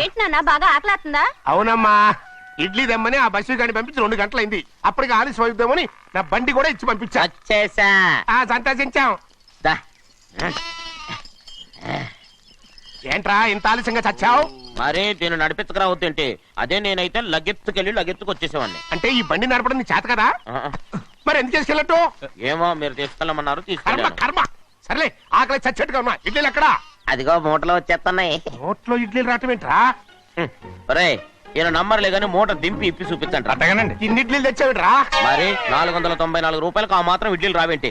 ఏంటి నాన్న బాగా ఆకలాతుందా? అవునమ్మా, ఇడ్లీ దమ్మని ఆ బస్సు గాని పంపించి 2 గంటలైంది. అప్పటికి ఆలస్యం అవుతామని నా బండి కూడా ఇచ్చి పంపించా. సంతోషించాం. ఏంట్రా ఇంత ఆలస్యంగా చచ్చావు? మరే దీన్ని నడిపెత్తుకురావద్దేంటి? అదే నేనైతే లగెత్తుకెళ్ళి లగెత్తుకు వచ్చేసేవాడిని. అంటే ఈ బండి నడపడం నీ చేత కదా? మరి ఎందుకు చేసుకెళ్ళట్టు? ఏమో మీరు తీసుకెళ్ళమన్నారు, కర్మ తీసుకెళ్ళాను. కర్మ. సర్లే, ఆకలి చచ్చేట్టుగా ఉన్నా. ఇడ్లీలు ఎక్కడా? అదిగో మూటలో వచ్చేస్తున్నాయి. నోట్లో ఇడ్లీలు రావటం ఏంట్రా? ఒరే ఈయన నంబర్లే గానీ మూట దింపి ఇప్పి చూపించండి. అట్టగానండి. ఇన్ని ఇడ్లీలు తెచ్చావిడ్రా? మరి 494 రూపాయలకు ఆ మాత్రం ఇడ్లీలు రావేంటి?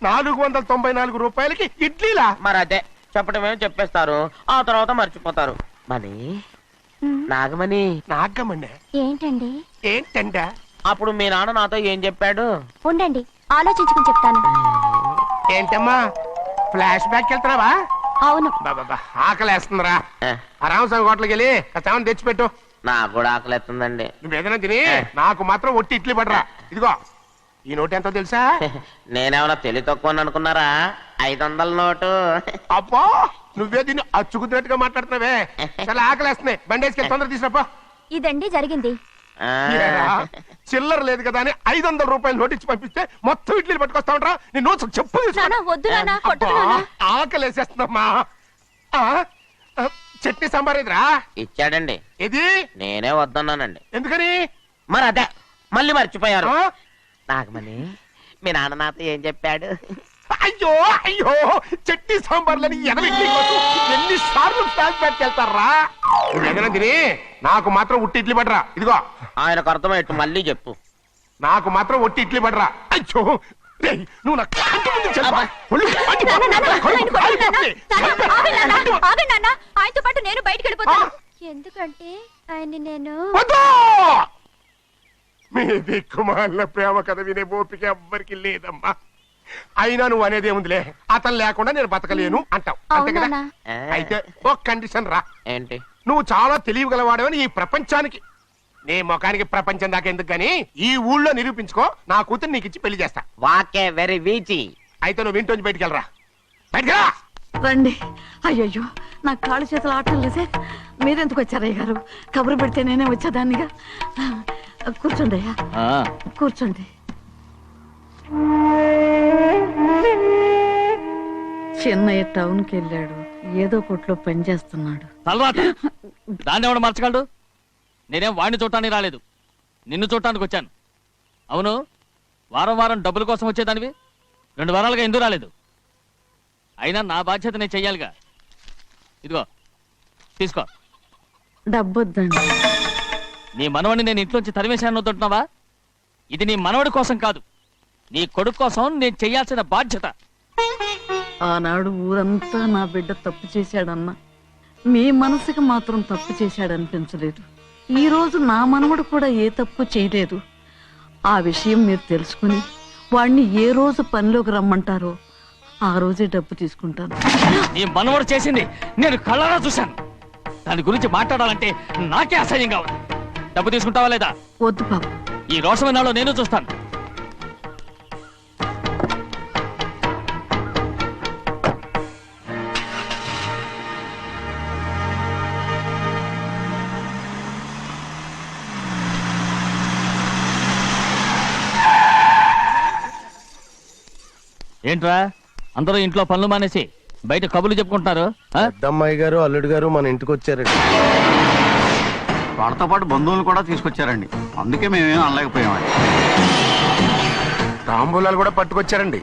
494 రూపాయలకి ఇడ్లీలా? మరి అదే చెప్పడమేమో చెప్పేస్తారు, ఆ తర్వాత మర్చిపోతారు. మనీ నాగమణి. నాగమండి ఏంటండి? ఏంటంటే? అప్పుడు మీ నాన్న నాతో ఏం చెప్పాడు? ఉండండి ఆలోచించుకుని చెప్తాను. ఏంటమ్మా ఫ్లాష్ బ్యాక్ వెళ్తున్నావా? అవును. బాబా ఆకలేస్తుందిరా. రామస్వామి హోటల్కి వెళ్ళి చావని తెచ్చిపెట్టు. నాకు కూడా ఆకలిస్తుందండి. నువ్వు ఏదైనా తిని నాకు మాత్రం ఒట్టి ఇడ్లీ పడరా. ఇదిగో ఈ నోటు ఎంతో తెలుసా? నేనేమన్నా తెలివి తక్కువ అనుకున్నారా? 500 నోటు. అబ్బో నువ్వే దీన్ని అచ్చుకుతున్నట్టుగా మాట్లాడుతున్నావే. చాలా ఆకలేస్తున్నాయి. బండేసుకెళ్ళి తొందర తీసినప్ప. ఇదండి జరిగింది. చిల్లర లేదు కదా అని 500 రూపాయలు నోటు ఇచ్చి పంపిస్తే మొత్తం ఇడ్లీలు పట్టుకొస్తా ఉంటా. నీ నోట్స్ చెప్పు. ఆకలేసేస్తుందమ్మా. చట్నీ సాంబార్ ఇదిరా? ఇచ్చాడండి. ఇది నేనే వద్దన్నానండి. ఎందుకని? మరి అదే మళ్ళీ మర్చిపోయారు. నాగమణి మీ నాన్న నాతో ఏం చెప్పాడు? అయ్యో అయ్యో చట్నీ సాంబార్లని ఎన్ని సార్లు ప్యాక్ పెట్టుకెళ్తారా? నువ్వేదైనా తిని నాకు మాత్రం ఉట్టి ఇడ్లీ పడరా. ఇదిగో ఆయనకు అర్థమయ్యట్టు మళ్ళీ చెప్పు. నాకు మాత్రం ఒట్టి ఇడ్లీ పడరా. అయ్యో నువ్వు ఆయనతో పాటు నేను బయటకు వెళ్ళిపోతాను. ఎందుకంటే ఆయన నేను మీ దిక్కుమాల ప్రేమ కథ వినే ఓపిక ఎవ్వరికి లేదమ్మా. అయినా నువ్వు అనేదేముందిలే, అతను లేకుండా నేను బతకలేను అంటావు అంతే కదా? అయితే ఒక కండిషన్ రా. ఏంటి? నువ్వు చాలా తెలియగలవాడవని ఈ ప్రపంచానికి, నీ ముఖానికి ప్రపంచం దాకా ఎందుకు గానీ ఈ ఊళ్ళో నిరూపించుకో. నా కూతురు నీకు ఇచ్చి పెళ్లి చేస్తా. వాకే వెరీ వీచి. అయితే నువ్వు ఇంటి నుంచి బయటికి వెళ్ళరా. బయటకెళ్ళా రండి. అయ్యయ్యో నా కాళ్ళు చేతులు ఆటం లేదే. మీరెందుకు వచ్చారయ్య గారు? కబురు పెడితే నేనే వచ్చేదాన్నిగా. కూర్చోండి అయ్యా, కూర్చోండి. చిన్నయ్య టౌన్కి వెళ్ళాడు, ఏదో కొట్లో పని చేస్తున్నాడు. దాన్ని ఎవడు మర్చగలడు? నేనేం వాడిని చూడటానికి రాలేదు, నిన్ను చూడటానికి వచ్చాను. అవును, వారం వారం డబ్బుల కోసం వచ్చేదానివి 2 వారాలుగా ఎందుకు రాలేదు? అయినా నా బాధ్యత నేను చెయ్యాలిగా. ఇదిగో తీసుకో. డబ్బొద్దండి. నీ మనవడిని నేను ఇంట్లోంచి తరిమేశాను వద్దంటున్నావా? ఇది నీ మనవడి కోసం కాదు, నీ కొడుకు కోసం నేను చెయ్యాల్సిన బాధ్యత. ఆనాడు ఊరంతా నా బిడ్డ తప్పు చేశాడన్నా, మీ మనసుకి మాత్రం తప్పు చేశాడనిపించలేదు. ఈ రోజు నా మనవడు కూడా ఏ తప్పు చేయలేదు. ఆ విషయం మీరు తెలుసుకుని వాడిని ఏ రోజు పనిలోకి రమ్మంటారో ఆ రోజే డబ్బు తీసుకుంటాను. నీ మనవడు చేసింది నేను కళ్ళారా చూశాను. దాని గురించి మాట్లాడాలంటే నాకే అసహ్యంగా ఉంది. డబ్బు తీసుకుంటావా లేదా? వద్దు బాబు. ఈ రోషమైనాలో నేను చూస్తాను. ఏంట్రా అందరూ ఇంట్లో పనులు మానేసి బయట కబుర్లు చెప్పుకుంటున్నారు? పెద్దమ్మాయి గారు అల్లుడు గారు మన ఇంటికి వచ్చారండి. వాళ్ళతో పాటు బంధువులు కూడా తీసుకొచ్చారండి, అందుకే మేమేం అనలేకపోయామండి. తాంబూలాలు కూడా పట్టుకొచ్చారండి.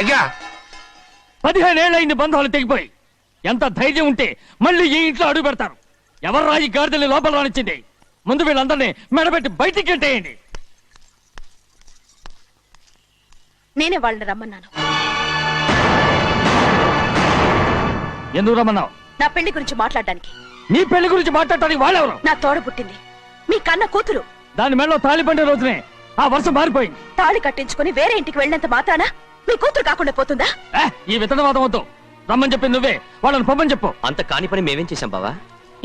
అయ్యా 15 ఏళ్ళైంది బంధాలు తెగిపోయి. ఎంత ధైర్యం ఉంటే మళ్ళీ ఈ ఇంట్లో అడుగు పెడతారు? ఎవరు రాయి గాడిదల్ని లోపల రానిచ్చింది? ముందు వీళ్ళందరినీ మెడబెట్టి బయటికి గెంటేయండి. నేనే వాళ్ళని రమ్మన్నాను. ఎందుకు రమ్మన్నావు? నా పెళ్లి గురించి మాట్లాడడానికి. నీ పెళ్లి గురించి మాట్లాడటానికి వాళ్ళెవరు? నా తోడ పుట్టింది, మీ కన్న కూతురు. దాని మెడలో తాళి పండే రోజునే ఆ వర్షం మారిపోయింది. తాళి కట్టించుకుని వేరే ఇంటికి వెళ్ళినంత మాత్రాన మీ కూతురు కాకుండా పోతుందా? ఈ విత్తనవాదం వద్దు. రమ్మని చెప్పి నువ్వే వాళ్ళని పంపని చెప్పు. అంత కాని పని మేమేం చేశాం బావా?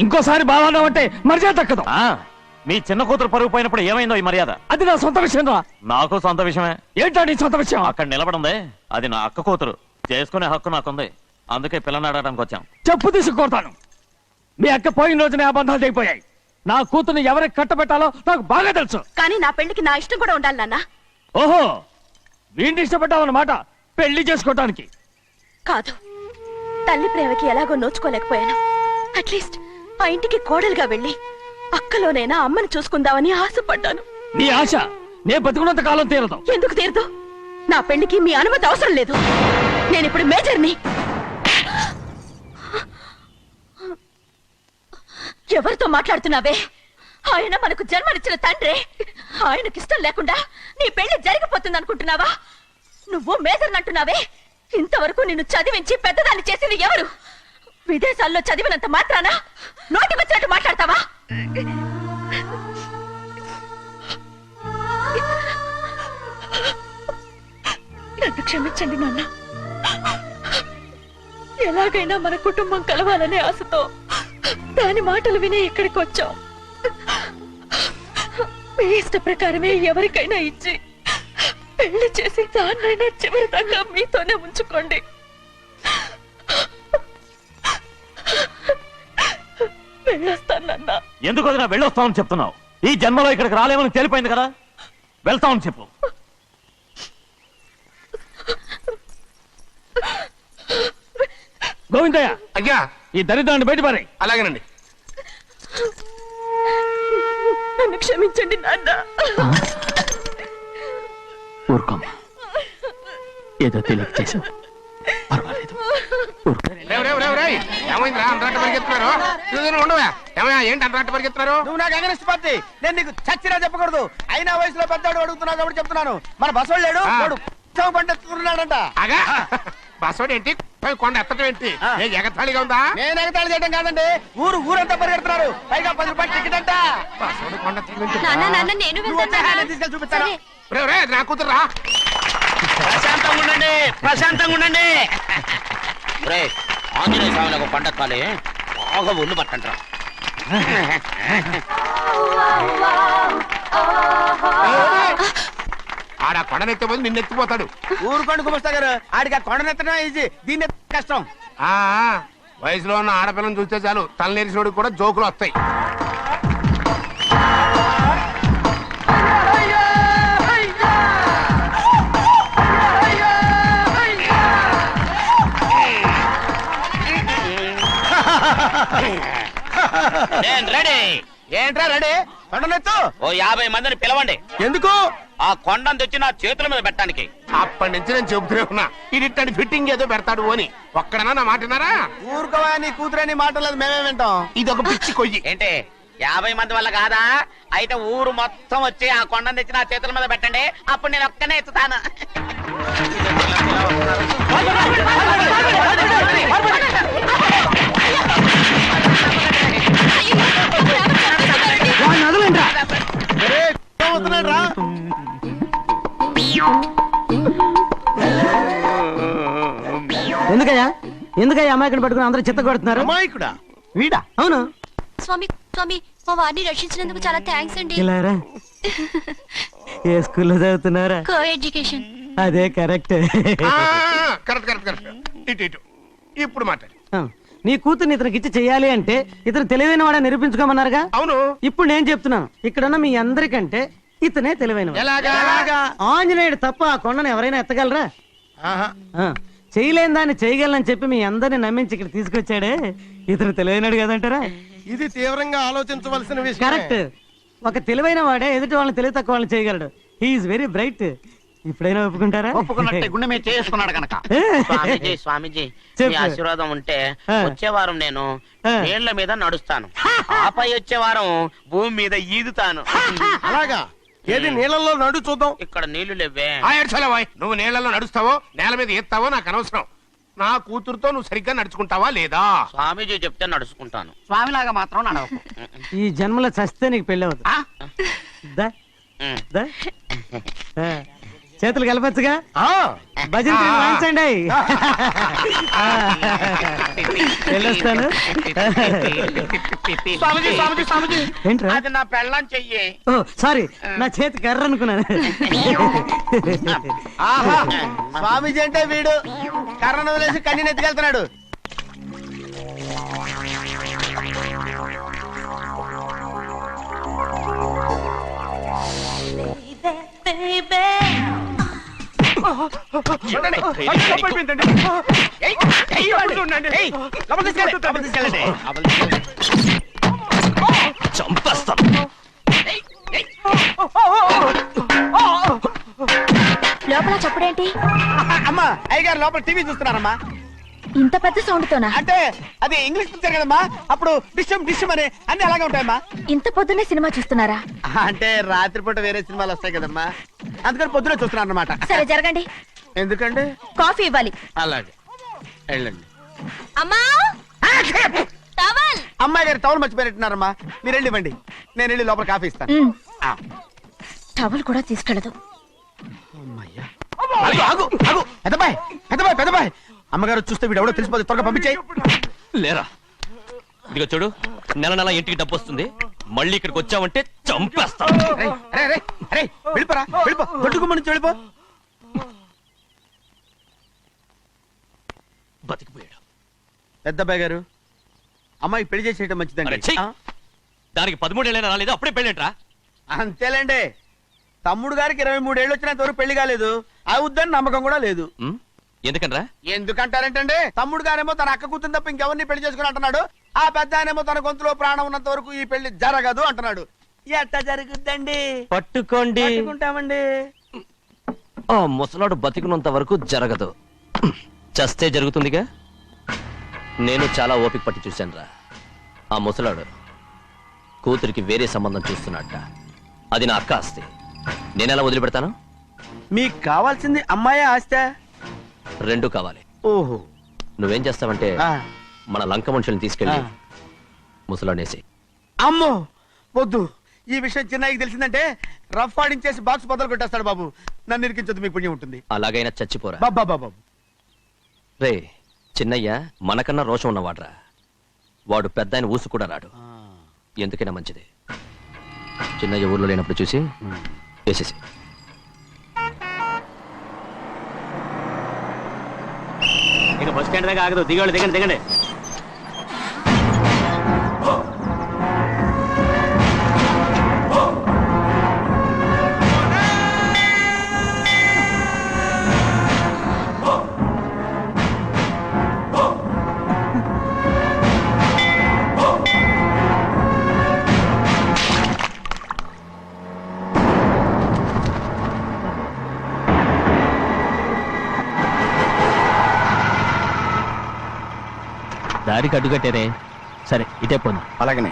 ఇంకోసారి బావాన్నావు అంటే మర్యాద తక్కదు. మీ చిన్న కూతురు పరుగు పోయినప్పుడు ఏమైందో ఈ మర్యాద? అది నా సొంత విషయం రా. నాకు సొంత విషయమే. ఏంటో నీ సొంత విషయం? అక్కడ నిలబడిందే అది నా అక్క కూతురు. చేసుకునే హక్కు నాకుంది. అందుకే పిల్లని అడగడానికి వచ్చాం. చెప్పు తీసుకొడతాను. మీ అక్క పోయిన రోజునే అబద్ధాలు తెగిపోయాయి. నా కూతుర్ని ఎవరికి కట్టబెట్టాలో నాకు బాగా తెలుసు. కానీ నా పెళ్లికి నా ఇష్టం కూడా ఉండాలి నాన్న. ఓహో, వీడిని ఇష్టపడ్డావన్నమాట పెళ్లి చేసుకోవటానికి. కాదు, తల్లి ప్రేమకి ఎలాగో నోచుకోలేకపోయాను. అట్లీస్ట్ ఆ ఇంటికి కోడలుగా వెళ్ళి అక్కలోనైనా అమ్మని చూసుకుందామని ఆశపడ్డాను. నీ ఆశ నే బతుకున్నంత కాలం తీరదు. ఎందుకు తీరదు? నా పెళ్లికి మీ అనుమతి అవసరం లేదు. నేనిప్పుడు మేజర్ని. ఎవరితో మాట్లాడుతున్నావే? ఆయన మనకు జన్మనిచ్చిన తండ్రే. ఆయనకిష్టం లేకుండా నీ పెళ్లి జరిగిపోతుంది అనుకుంటున్నావా? నువ్వు మేజర్ని అంటున్నావే. ఇంతవరకు నిన్ను చదివించి పెద్దదాన్ని చేసింది ఎవరు? విదేశాల్లో చదివినంత మాత్రాన నోటి వచ్చినట్టు మాట్లాడతావా? నన్ను క్షమించండి నాన్న. ఎలాగైనా మన కుటుంబం కలవాలనే ఆశతో దాని మాటలు వినే ఇక్కడికి వచ్చాం. మీ ఇష్ట ప్రకారమే ఎవరికైనా ఇచ్చి పెళ్లి చేసి దాన్నైనా చివరి దాకా మీతోనే ఉంచుకోండి. వెళ్ళొస్తానన్నా. ఎందుకు వదినా వెళ్ళొస్తామని చెప్తున్నావు? ఈ జన్మలో ఇక్కడికి రాలేమని తెలిపోయింది కదా. వెళ్తామని చెప్పు. గోవిందయ్య, అయ్యా, ఈ దరిద్రాన్ని బయటపడి. అలాగేనండి. నన్ను క్షమించండి నాన్న. ఊరుకోమ్మా, ఏదో తెలియక చేసావు, పర్వాలేదు. ఏమైందిరా అంతరాట పరిగెత్తున్నారు? ఉండవా? ఏమయ్యా, ఏంటి అంతరాట పరిగెత్తున్నారు? నువ్వు నాకు అగనిస్ట్ పార్టీ. నేను నీకు చచ్చినా చెప్పకూడదు. అయినా వయసులో పెద్దవాడు అడుగుతున్నావు కాబట్టి చెప్తున్నాను. మన బసోడు లేడు, వాడు పండిస్తున్నాడంట. అగా బస్సోడు ఏంటి, కొండ ఎత్తడం ఏంటి? ఏ ఎగతాళిగా ఉందా? నేను ఎగతాళి చేయడం కాదండి, ఊరంతా పరిగెడుతున్నారు. పైగా 10 రూపాయలు టికెట్ అంట. బస్సోడు కొండ ఎత్తడం నాన్న నాన్న నేను నువ్వు వచ్చే హ్యాండ్ తీసుకెళ్ళి చూపిస్తాను. నా కూతురా. ప్రశాంతంగా ఉండండి, ప్రశాంతంగా ఉండండి. ఆంజనేయ స్వామికి పంట కాలే బాగా ఒళ్ళు పట్టంటారా. ఆడ కొండనెత్తే పోతే నిన్నెత్తిపోతాడు. ఊరుకోండి కుమస్తా గారు, ఆడికి ఆ కొండనెత్తడం ఈజీ, దీన్ని కష్టం. ఆ వయసులో ఉన్న ఆడపిల్లని చూస్తే చాలు తలనేరిసినోడికి కూడా జోకులు వస్తాయి. రెడీ. ఏంట్రా రెడీ? కొండనెత్తు. ఓ 50 మందిని పిలవండి. ఎందుకు? ఆ కొండను తెచ్చి నా చేతుల మీద పెట్టడానికి. అప్పటి నుంచి నేను చెబుతూనే ఉన్నా, ఇది ఫిట్టింగ్ ఏదో పెడతాడు అని. ఒక్కడనా నా మాటనారా? ఊరుకోవా, నీ కూతురని మాటలేదు, మేమే వింటాం. ఇది ఒక పిచ్చి కొయ్యి. ఏంటి 50 మంది వల్ల కాదా? అయితే ఊరు మొత్తం వచ్చి ఆ కొండను తెచ్చి నా చేతుల మీద పెట్టండి. అప్పుడు నేను ఒక్కనే ఎత్తుతాను. ఎందుకయ్యా అమాయకుని పట్టుకుని అందరూ చిత్త కొడుతున్నారు? అమాయకుడా? వీడా? అవును. స్వామి స్వామి, మా వారిని రక్షించినందుకు చాలా థ్యాంక్స్ అండి. ఇలారా, ఏ స్కూల్లో చదువుతున్నారా? Co education. అదే కరెక్ట్. Correct correct correct. ఇటు ఇప్పుడు మాట్లాడు. నీ కూతుర్ని ఇతనికి ఇచ్చి చెయ్యాలి అంటే ఇతను తెలివైన వాడని నిరూపించుకోమన్నారుగా. అవును. ఇప్పుడు నేను చెప్తున్నాను, ఇక్కడున్న మీ అందరికంటే ఇతనే తెలివైన. ఎలాగా? ఆంజనేయుడు తప్ప ఆ కొండను ఎవరైనా ఎత్తగలరా? చేయలేని దాన్ని చేయగలనని చెప్పి మీ అందరిని నమ్మించి ఇక్కడ తీసుకొచ్చాడే, ఇతను తెలివైనడు కదంటారా? ఇది తీవ్రంగా ఆలోచించవలసిన విషయం. కరెక్ట్. ఒక తెలివైన వాడే ఎదుటి వాళ్ళని తెలివి తక్కువ వాళ్ళని చేయగలడు. He is very bright. ఇప్పుడైనా ఒప్పుకుంటారా? ఒప్పుకున్నట్టే, గుండె మీద చేసుకున్నాడు కనుక. స్వామీజీ స్వామీజీ, మీ ఆశీర్వాదం ఉంటే వచ్చే వారం నేను నీళ్ల మీద నడుస్తాను. ఆపై వచ్చే వారం భూమి మీద ఈదుతాను. అలాగా? ఏది నీళ్ళల్లో నడు చూద్దాం. ఇక్కడ నీళ్లు లేవే. ఆ ఏడ్చలవాయ్, నువ్వు నీళ్ళలో నడుస్తావో నేల మీద ఎత్తావో నాకు అనవసరం. నా కూతురుతో నువ్వు సరిగ్గా నడుచుకుంటావా లేదా? స్వామీజీ చెప్తే నడుచుకుంటాను. స్వామిలాగా మాత్రం నడవకు. ఈ జన్మలో చస్తే నీకు పెళ్ళి అవుతుంది. దా, ఉమ్. దా. ఆ, చేతులు కలపచ్చుగా. ఆ, భజన చేసి వాయించండి. వెళ్ళొస్తాను. స్వామీజీ స్వామీజీ స్వామీజీ, ఏంట్రా? అది నా పెళ్ళం చెయ్యి. ఓ సారీ, నా చేతి కర్ర అనుకున్నాను. ఆహా, స్వామీజీ అంటే వీడు కర్రను వదిలేసి కన్నీని ఎత్తుకెళ్తున్నాడు. చూడండి, లోపల పడిపోయిందండి. ఏయ్, ఏయ్, ఉండండి. ఏయ్, లోపల తీసుకెళ్ళండి, లోపల తీసుకెళ్ళండి. లోపల చప్పుడేంటి? అమ్మా, అయ్యగారు లోపల టీవీ చూస్తున్నారమ్మా. ఇంత పెద్ద సౌండ్ తోనా? అంటే అది ఇంగ్లీష్ పిక్చర్ కదమ్మా, అప్పుడు డిషమ్ డిషమ్ అని అన్ని అలాగే ఉంటాయమ్మా. ఇంత పొద్దున్నే సినిమా చూస్తున్నారా? అంటే రాత్రిపూట వేరే సినిమాలు వస్తాయి కదమ్మా, అందుకని పొద్దున చూస్తున్నాను అనమాట. సరే జరగండి, ఎందుకండి? కాఫీ ఇవ్వాలి. అలాగే వెళ్ళండి. అమ్మా టవల్. అమ్మాయి గారు టౌన్ మర్చిపోయినట్టున్నారమ్మా, మీరు వెళ్ళి ఇవ్వండి, నేను వెళ్ళి లోపల కాఫీ ఇస్తాను. ఆ. టవల్ కూడా తీసుకెళ్ళదు. అమ్మయ్యా. ఆగు, ఆగు, ఆగు. పెద్దబాయ్, పెద్దబాయ్, పెద్దబాయ్, అమ్మగారు చూస్తే వీడు ఎవడో తెలిసిపోతే త్వరగా పంపించేయి. లేరా, ఇదిగో చూడు, నెల నెల ఇంటికి డబ్బు వస్తుంది. మళ్ళీ ఇక్కడికి వచ్చావంటే చంపేస్తా. అరే అరే అరే, వెళ్ళిపోరా, వెళ్ళిపో, దొడ్డుకుమ్మ నుంచి వెళ్ళిపో. బతికిపోయాడు. పెద్దబాయ్ గారు, అమ్మాయి పెళ్లి చేసేయటం అరే, మంచిదండి. ఛీ! ఆ? దానికి 13 ఏళ్ళైనా రాలేదు, అప్పుడే పెళ్ళేంట్రా? అంతేలేండి, తమ్ముడు గారికి 23 ఏళ్ళు వచ్చినంత వరకు పెళ్లి కాలేదు, అవుద్దని నమ్మకం కూడా లేదు. ఉమ్, ఎందుకనరా? ఎందుకంటారంటే తమ్ముడు గారేమో తన అక్క కూతురు తప్ప ఇంకెవరిని పెళ్లి చేసుకుని అంటున్నాడు, ఆ పెద్ద ఆయనేమో తన గొంతులో ప్రాణం ఉన్నంత వరకు ఈ పెళ్లి జరగదు అంటున్నాడు. ఎట్ట జరుగుద్దండి? పట్టుకోండి. పట్టుకుంటామండి. ఆ ముసలాడు బతికినంత వరకు జరగదు, చస్తే జరుగుతుందిగా. నేను చాలా ఓపిక పట్టి చూశానురా. ఆ ముసలాడు కూతురికి వేరే సంబంధం చూస్తున్నట్ట. అది నా అక్క ఆస్తి, నేనెలా వదిలిపెడతాను? మీకు కావాల్సింది అమ్మాయి ఆస్తా? రెండు కావాలి. ఓహో. నువ్వేం చేస్తావంటే ఆ. మన లంక మనుషుల్ని తీసుకెళ్ళి ఆ. ముసలాడేసి. అమ్మో వద్దు, ఈ విషయం చిన్నయ్యకి తెలిసిందంటే రఫ్ ఆడించేసి బాక్స్ బదులు కొట్టేస్తాడు బాబు. నన్ను ఇరికించొద్దు, మీకు పుణ్యం ఉంటుంది. అలాగైనా చచ్చిపోరా. బాబా బాబు. రే చిన్నయ్య మనకన్నా రోషం ఉన్నవాడ్రా. వాడు పెద్ద ఆయన ఊసు కూడా రాడు. ఎందుకైనా మంచిది. చిన్నయ్య ఊర్లో లేనప్పుడు చూసి వేసేసి. ఇక బస్ స్టాండ్ దాకా ఆగదు, దిగండి దిగండి దిగండి. దారికి అడ్డుకట్టారే. సరే ఇటే పోను. అలాగనే.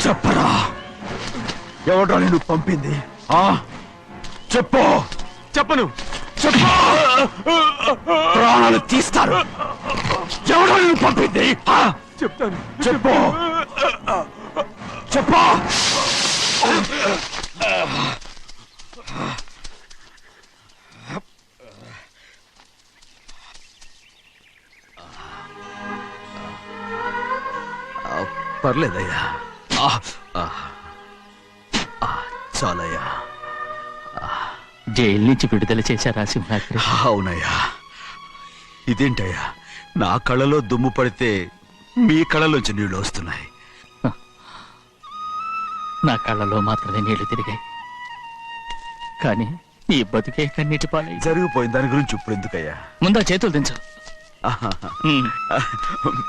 చెప్పరా ఎవడో నిన్ను పంపింది చెప్పు. చెప్పను. చెప్పు. ప్రాణాలు తీస్తారు. ఎవడో నిన్ను పంపింది చెప్తాను. చెప్పు. చెప్పు. పర్లేదయ్యా. చాలయ్యా. జైలు నుంచి విడుదల చేశారా సింహాద్రి? అవునయ్యా. ఇదేంటయ్యా, నా కళ్ళలో దుమ్ము పడితే మీ కళ్ళలోంచి నీళ్లు వస్తున్నాయి. నా కళ్ళలో మాత్రమే నీళ్లు తిరిగాయి, కానీ ఈ బతుకే కన్నీటి పాలై. జరిగిపోయిన దాని గురించి ఇప్పుడు ఎందుకయ్యా? ముందా చేతులు దించు.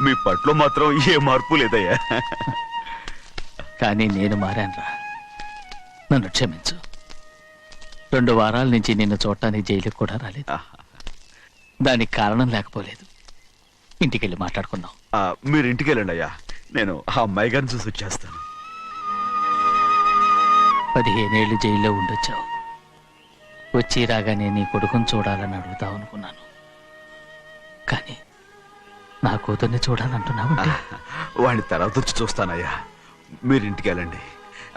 మీ పట్లో మాత్రం ఏ మార్పు లేదయ్యా. కానీ నేను మారానురా, నన్ను క్షమించు. 2 వారాల నుంచి నిన్ను చూడటానికి జైలుకి కూడా రాలేదు. దానికి కారణం లేకపోలేదు. ఇంటికెళ్ళి మాట్లాడుకుందాం. మీరు ఇంటికి వెళ్ళండి అయ్యా, నేను ఆ అమ్మాయి గారిని చూసి వచ్చేస్తాను. 15 ఏళ్ళు జైల్లో ఉండొచ్చావు. వచ్చి రాగానే నీ కొడుకుని చూడాలని అడుగుతావు అనుకున్నాను, కానీ నా కూతుర్ని చూడాలంటున్నావు. వాడిని తర్వాత వచ్చి చూస్తానయ్యా. మీరు ఇంటికి వెళ్ళండి,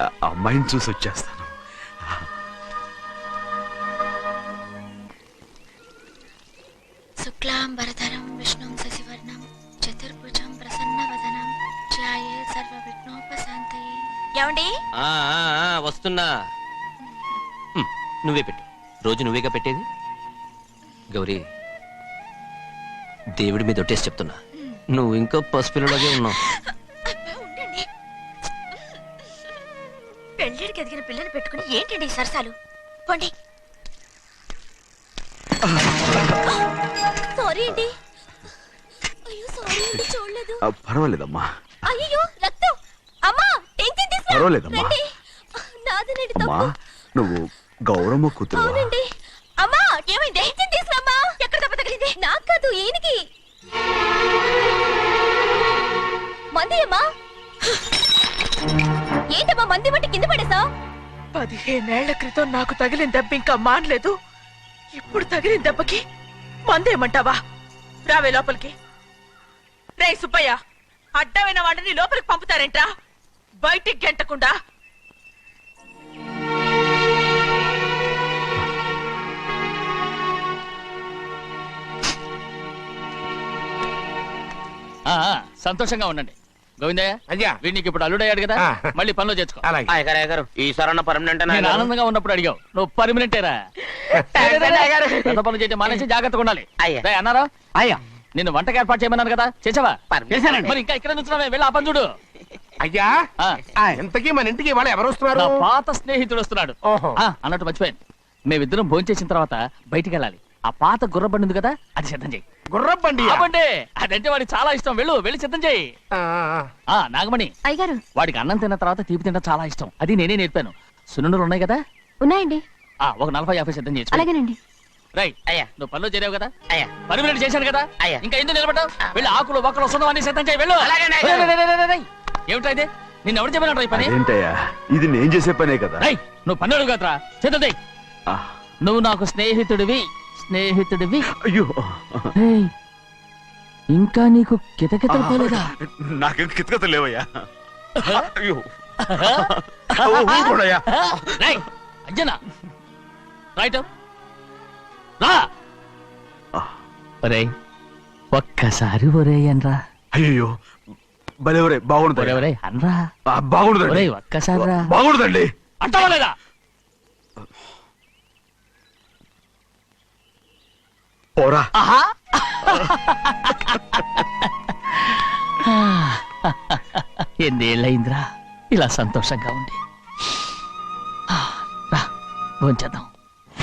ఆ అమ్మాయిని చూసి వచ్చేస్తాను. శుక్లాంబరధరం విష్ణుం శశివర్ణం చతుర్భుజం ప్రసన్నవదనం ధ్యాయే సర్వవిఘ్నోపశాంతయే. ఏమండి? వస్తున్నా. నువ్వే పెట్టు. రోజు నువ్వేగా పెట్టేది. గౌరీ, దేవుడి మీద ఒట్టేసి చెప్తున్నా, నువ్వు ఇంకా పసిపిల్లలాగే ఉన్నావు. అబ్బా, ఉండండి. పెళ్ళిడికి ఎదిగిన పిల్లని పెట్టుకుని ఏంటండి ఈ సరసాలు? పోండి. సారీ అండి. అయ్యో సారీ అండి, చూడలేదు. పర్వాలేదమ్మా. అయ్యో రక్తం. అమ్మా టెన్షన్ తీసుకురా. పర్వాలేదమ్మా. రండి. నాదనండి అమ్మా, తప్పు. నువ్వు గౌరమ్మ కూతురు. అవునండి. అమ్మా ఏమైంది? టెన్షన్ తీసుకురామ్మా. ఎక్కడ దెబ్బ తగిలింది? నాకు కాదు, ఈయనకి. మంది అమ్మా. ఏంటమ్మా మంది బట్టి కింద పడేసా? 15 ఏళ్ల క్రితం నాకు తగిలిన దెబ్బ ఇంకా మానలేదు. ఇప్పుడు తగిలిన దెబ్బకి మందేమంటావా? రావే లోపలికి. రే సుబ్బయ్య, అడ్డమైన వాడిని లోపలికి పంపుతారేంట్రా? బయటికి గెంటకుండా. సంతోషంగా ఉండండి. గోవిందయ్య, అయ్యా, వీడికి ఇప్పుడు అల్లుడయ్యాడు కదా, మళ్ళీ పనిలో చేర్చుకో. అలాగే. అయ్యగారు ఈసారన్న పర్మనెంట్ నేను ఆనందంగా ఉన్నప్పుడు అడిగావు, నువ్వు పర్మనెంటేరా. పెద్ద పనులు చేయడం మానేసి జాగ్రత్తగా ఉండాలి. అయ్యా. రేయ్, అన్నారా? అయ్యా, నిన్ను వంటకి ఏర్పాటు చేయమన్నాను కదా, చేసావా? చేశానండి. మరి ఇంకా ఇక్కడ నుంచున్నావే, వెళ్ళి ఆ పని చూడు. అయ్యా, ఇంతకీ మన ఇంటికి ఇవాళ ఎవరు వస్తున్నారు? నా పాత స్నేహితుడు వస్తున్నాడు. ఓహో. అన్నట్టు మర్చిపోయాను, మేమిద్దరం భోంచేసిన తర్వాత బయటికి వెళ్ళాలి. ఆ పాత గుర్రబండి ఉంది కదా, అది సిద్ధం చేయి. గుర్రబండి. బండి అదంటే వాడికి చాలా ఇష్టం. వెళ్ళి సిద్ధం చేయి. నాగమణి, అయ్యగారు వాడికి అన్నం తిన్న తర్వాత తీపి తినడం చాలా ఇష్టం. అది నేనే నేర్పాను. సున్నుండలు ఉన్నాయి కదా, ఉన్నాయండి. ఒక 40-50 సిద్ధం చేసి. అలాగేనండి. రైట్. అయ్యా. నువ్వు పనిలో చేరావు కదా, అయ్యా. పర్మినెంట్ చేశాను కదా, అయ్యా. ఇంకా ఎందుకు నిలబడ్డావు? వెళ్ళి ఆకులు ఒక్కలు సున్నం అన్ని సిద్ధం చేయి. వెళ్ళు. అలాగేనండి. ఏమిటా ఇది? నిన్ను ఎవరు చెప్పినట్టు ఈ పని? ఏంటయ్యా, ఇది నేను చేసే పనే కదా. రేయ్, నువ్వు పన్నుడు కదరా, సిద్ధం చేయి. నువ్వు నాకు స్నేహితుడివి. అయ్యో, రేయ్, ఇంకా నీకు కితకితలు పోలేదా? నాకేం కితకత లేవయ్యా. అయ్యో, ఊరుకోడయ్యా. రేయ్, అంజనా, రైట్ రా. ఒరేయ్, ఒక్కసారి ఒరేయ్ అనరా. అయ్యో, భలేవరే, బాగుండదు. ఒరేయ్ అనరా. బాగుండదండి. ఒరేయ్, ఒక్కసారి రా. బాగుండదండి. అంటావా లేదా? పోరా. ఎన్నేళ్ళయిందిరా ఇలా సంతోషంగా ఉండి. రా, భోంచేద్దాం.